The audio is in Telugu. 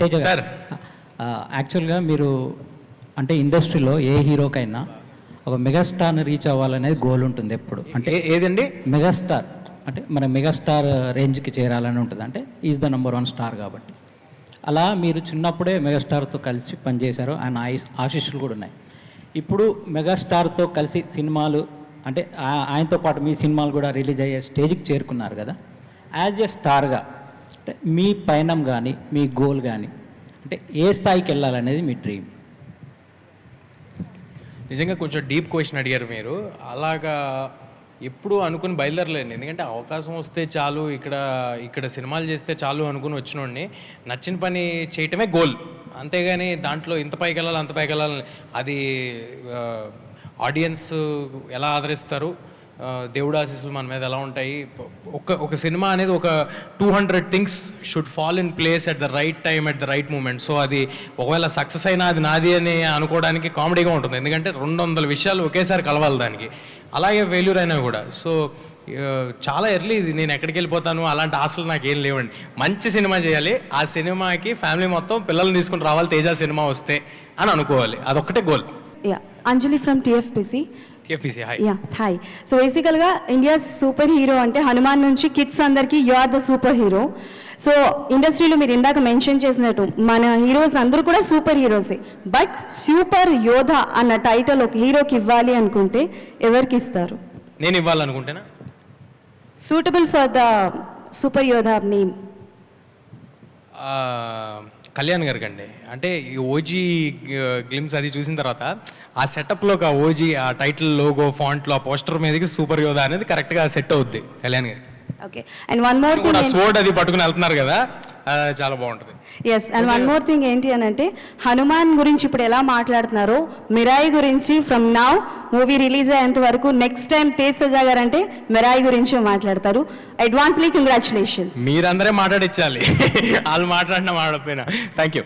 తేజ సార్ యాక్చువల్గా మీరు అంటే ఇండస్ట్రీలో ఏ హీరోకైనా ఒక మెగాస్టార్ని రీచ్ అవ్వాలనేది గోల్ ఉంటుంది ఎప్పుడు. అంటే ఏదండి మెగాస్టార్ అంటే మన మెగాస్టార్ రేంజ్కి చేరాలని ఉంటుంది. అంటే ఈజ్ ద నెంబర్ 1 స్టార్ కాబట్టి. అలా మీరు చిన్నప్పుడే మెగాస్టార్తో కలిసి పనిచేశారు. ఆయన ఆశీస్సులు కూడా ఉన్నాయి. ఇప్పుడు మెగాస్టార్తో కలిసి సినిమాలు అంటే ఆయనతో పాటు మీ సినిమాలు కూడా రిలీజ్ అయ్యే స్టేజ్కి చేరుకున్నారు కదా. యాజ్ ఎ స్టార్గా అంటే మీ పయనం కానీ మీ గోల్ కానీ అంటే ఏ స్థాయికి వెళ్ళాలనేది మీ డ్రీమ్? నిజంగా కొంచెం డీప్ క్వశ్చన్ అడిగారు మీరు. అలాగా ఎప్పుడు అనుకుని బయలుదేరలేండి. ఎందుకంటే అవకాశం వస్తే చాలు, ఇక్కడ సినిమాలు చేస్తే చాలు అనుకుని వచ్చినోడిని నచ్చిన పని చేయటమే గోల్. అంతేగాని దాంట్లో ఇంత పైకి వెళ్ళాలి అంత పైకి వెళ్ళాలి అది ఆడియన్స్ ఎలా ఆదరిస్తారు, దేవుడు ఆశీస్సులు మన మీద ఎలా ఉంటాయి. ఒక సినిమా అనేది ఒక 200 things should fall in place at the right time at the right moment. So అది ఒకవేళ సక్సెస్ అయినా అది నాది అని అనుకోవడానికి కామెడీగా ఉంటుంది. ఎందుకంటే 200 విషయాలు ఒకేసారి కలవాలి దానికి. అలాగే ఫెయిల్యూర్ అయినా కూడా. సో చాలా ఎర్లీ ఇది నేను ఎక్కడికి వెళ్ళిపోతాను అలాంటి ఆశలు నాకు ఏం లేవండి. మంచి సినిమా చేయాలి, ఆ సినిమాకి ఫ్యామిలీ మొత్తం పిల్లల్ని తీసుకుని రావాలి తేజ సినిమా వస్తే అని అనుకోవాలి. అదొక్కటే goal. Anjali from TFPC. Hi. So basically India super hero అంటే హనుమాన్ నుంచి కిడ్స్ అందరికీ you are the super hero. So ఇండస్ట్రీలో మీరు ఇందాక మెన్షన్ చేసినట్టు మన హీరోస్ అందరూ కూడా సూపర్ హీరోసే. బట్ సూపర్ యోధ అన్న టైటిల్ ఒక హీరోకి ఇవ్వాలి అనుకుంటే ఎవరికి ఇస్తారు? నేను ఇవ్వాలనుకుంటేనా సూటబుల్ ఫర్ ద సూపర్ యోధ నేమ్? కళ్యాణ్ గారికి అండి. అంటే ఈ ఓజీ గ్లిమ్స్ అది చూసిన తర్వాత ఆ సెటప్లో ఆ ఓజీ ఆ టైటిల్ లోగో ఫాంట్లో ఆ పోస్టర్ మీదకి సూపర్ యోధా అనేది కరెక్ట్గా సెట్ అవుద్ది కళ్యాణ్ గారికి. Okay. And one more thing, sword అది పట్టుకుని వెళ్తున్నారు కదా, చాలా బాగుంటుంది. Yes. And one more thing ఏంటి అని అంటే హనుమాన్ గురించి ఇప్పుడు ఎలా మాట్లాడుతున్నారో మిరాయి గురించి ఫ్రమ్ నౌ మూవీ రిలీజ్ అయ్యేంత వరకు నెక్స్ట్ టైం తేజ్ సజా గారు అంటే మిరాయి గురించి మాట్లాడతారు. Advancely congratulations. మీరందరే మాట్లాడిచ్చాలి, వాళ్ళు మాట్లాడినా మాట్లాడిపోయినా. Thank you.